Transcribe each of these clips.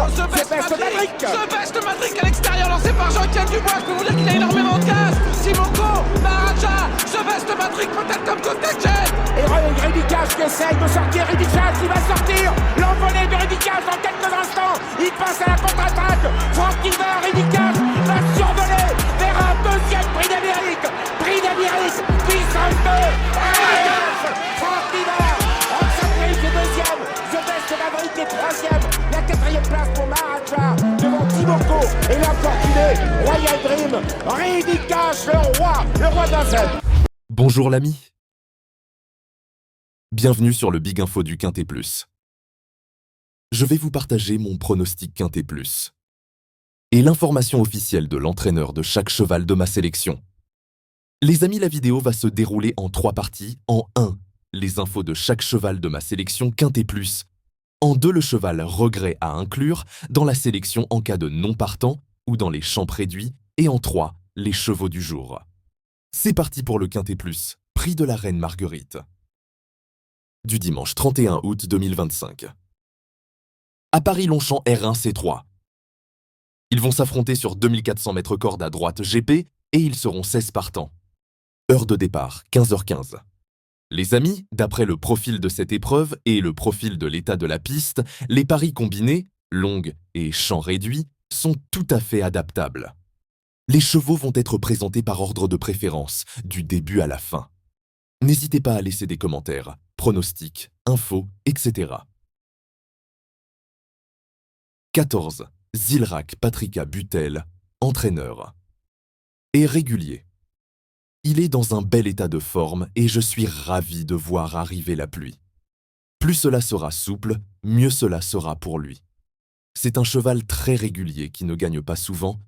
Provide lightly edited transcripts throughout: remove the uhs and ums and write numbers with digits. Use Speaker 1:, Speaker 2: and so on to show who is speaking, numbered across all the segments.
Speaker 1: The Best Matrix à l'extérieur, lancé par Jean-Étienne Dubois. Je peux vous dire qu'il a énormément de gaz. Simoko, Maharaja, The Best Matrix peut-être comme contact.
Speaker 2: Et Ridicage qui essaye de sortir. Ridicage qui va sortir. L'envolée de Ridicage dans quelques instants. Il passe à la contre-attaque. Franck Niver, Ridicage va survoler vers un deuxième prix d'Amérique. Prix d'Amérique, puissance 2. Franck Niver, Oxenfree est deuxième. The Best Maverick est troisième. La quatrième place pour Maharaja devant Timoko et l'infortuné Royal Dream. Ridicage, le roi d'un seul.
Speaker 3: Bonjour l'ami. Bienvenue sur le Big Info du Quintet Plus. Je vais vous partager mon pronostic Quintet Plus et l'information officielle de l'entraîneur de chaque cheval de ma sélection. Les amis, la vidéo va se dérouler en 3 parties. En 1, les infos de chaque cheval de ma sélection Quintet Plus. En 2, le cheval regret à inclure dans la sélection en cas de non partant ou dans les champs réduits. Et en 3, les chevaux du jour. C'est parti pour le Quintet Plus, prix de la Reine Marguerite. Du dimanche 31 août 2025. À Paris-Longchamp R1 C3. Ils vont s'affronter sur 2400 mètres corde à droite GP et ils seront 16 partants. Heure de départ, 15h15. Les amis, d'après le profil de cette épreuve et le profil de l'état de la piste, les paris combinés, longues et champs réduits, sont tout à fait adaptables. Les chevaux vont être présentés par ordre de préférence, du début à la fin. N'hésitez pas à laisser des commentaires, pronostics, infos, etc. 14. Zilrak Patrika Butel, entraîneur. Et régulier. Il est dans un bel état de forme et je suis ravi de voir arriver la pluie. Plus cela sera souple, mieux cela sera pour lui. C'est un cheval très régulier qui ne gagne pas souvent,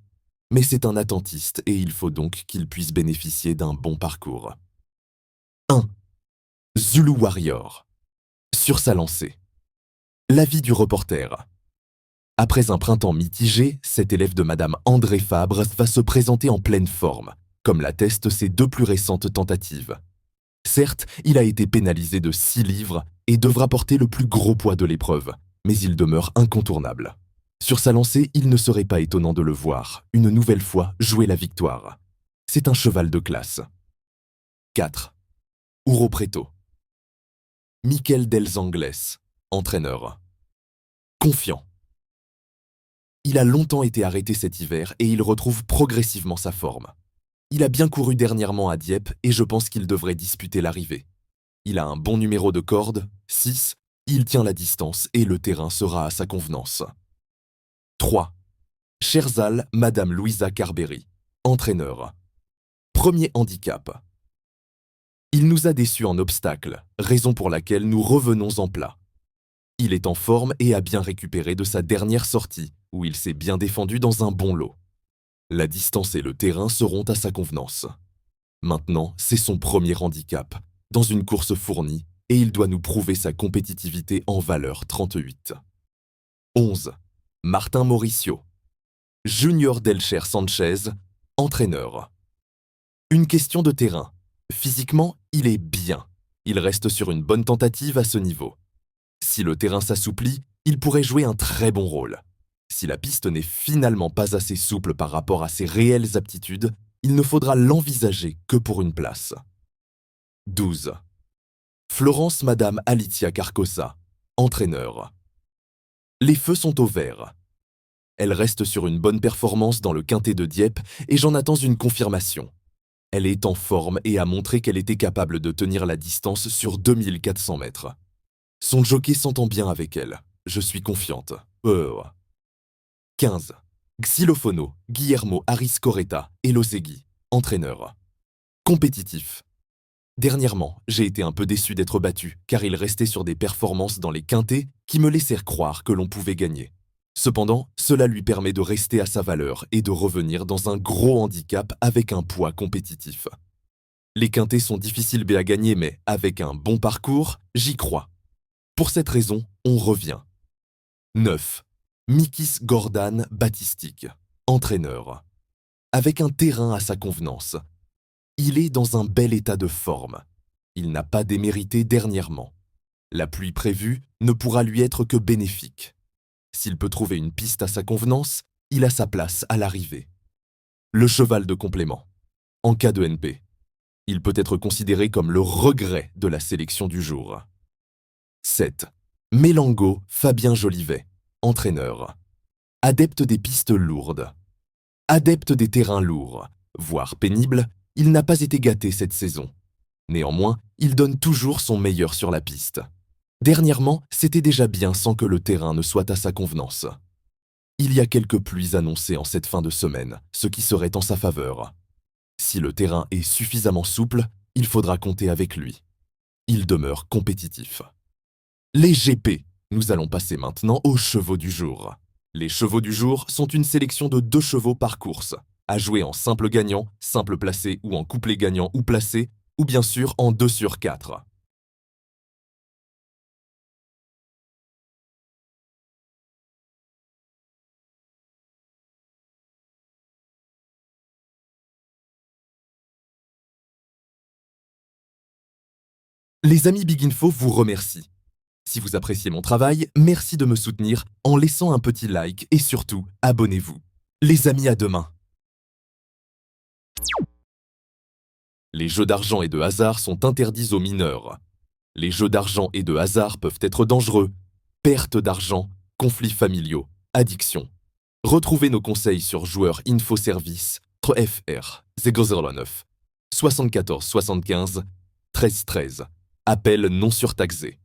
Speaker 3: mais c'est un attentiste et il faut donc qu'il puisse bénéficier d'un bon parcours. 1. Zulu Warrior. Sur sa lancée. L'avis du reporter. Après un printemps mitigé, cet élève de Madame André Fabre va se présenter en pleine forme, comme l'attestent ses 2 plus récentes tentatives. Certes, il a été pénalisé de 6 livres et devra porter le plus gros poids de l'épreuve, mais il demeure incontournable. Sur sa lancée, il ne serait pas étonnant de le voir, une nouvelle fois, jouer la victoire. C'est un cheval de classe. 4. Ouro Preto. Mikel Dels Angles, entraîneur. Confiant. Il a longtemps été arrêté cet hiver et il retrouve progressivement sa forme. Il a bien couru dernièrement à Dieppe et je pense qu'il devrait disputer l'arrivée. Il a un bon numéro de corde, 6, il tient la distance et le terrain sera à sa convenance. 3. Sherzal Madame Louisa Carberry, entraîneur. Premier handicap. Il nous a déçus en obstacle, raison pour laquelle nous revenons en plat. Il est en forme et a bien récupéré de sa dernière sortie, où il s'est bien défendu dans un bon lot. La distance et le terrain seront à sa convenance. Maintenant, c'est son premier handicap, dans une course fournie, et il doit nous prouver sa compétitivité en valeur 38. 11. Martin Mauricio. Junior Delcher Sanchez, entraîneur. Une question de terrain. Physiquement, il est bien. Il reste sur une bonne tentative à ce niveau. Si le terrain s'assouplit, il pourrait jouer un très bon rôle. Si la piste n'est finalement pas assez souple par rapport à ses réelles aptitudes, il ne faudra l'envisager que pour une place. 12. Florence Madame Alicia Carcosa, entraîneur. Les feux sont au vert. Elle reste sur une bonne performance dans le quintet de Dieppe et j'en attends une confirmation. Elle est en forme et a montré qu'elle était capable de tenir la distance sur 2400 mètres. Son jockey s'entend bien avec elle. Je suis confiante. 15. Xylofono, Guillermo Ariscoreta, Elosegui, entraîneur. Compétitif. Dernièrement, j'ai été un peu déçu d'être battu, car il restait sur des performances dans les quintets qui me laissèrent croire que l'on pouvait gagner. Cependant, cela lui permet de rester à sa valeur et de revenir dans un gros handicap avec un poids compétitif. Les quintets sont difficiles à gagner, mais avec un bon parcours, j'y crois. Pour cette raison, on revient. 9. Mikis Gordane Batistik, entraîneur. Avec un terrain à sa convenance. Il est dans un bel état de forme. Il n'a pas démérité dernièrement. La pluie prévue ne pourra lui être que bénéfique. S'il peut trouver une piste à sa convenance, il a sa place à l'arrivée. Le cheval de complément. En cas de NP, il peut être considéré comme le regret de la sélection du jour. 7. Mélango Fabien Jolivet, entraîneur. Adepte des pistes lourdes. Adepte des terrains lourds, voire pénibles, il n'a pas été gâté cette saison. Néanmoins, il donne toujours son meilleur sur la piste. Dernièrement, c'était déjà bien sans que le terrain ne soit à sa convenance. Il y a quelques pluies annoncées en cette fin de semaine, ce qui serait en sa faveur. Si le terrain est suffisamment souple, il faudra compter avec lui. Il demeure compétitif. Les GP. Nous allons passer maintenant aux chevaux du jour. Les chevaux du jour sont une sélection de 2 chevaux par course, à jouer en simple gagnant, simple placé ou en couplet gagnant ou placé, ou bien sûr en 2 sur 4. Les amis Big Info vous remercient. Si vous appréciez mon travail, merci de me soutenir en laissant un petit like et surtout, abonnez-vous. Les amis, à demain. Les jeux d'argent et de hasard sont interdits aux mineurs. Les jeux d'argent et de hasard peuvent être dangereux. Perte d'argent, conflits familiaux, addiction. Retrouvez nos conseils sur Joueurs Info Service FR 009 74 75 13 13. Appel non surtaxé.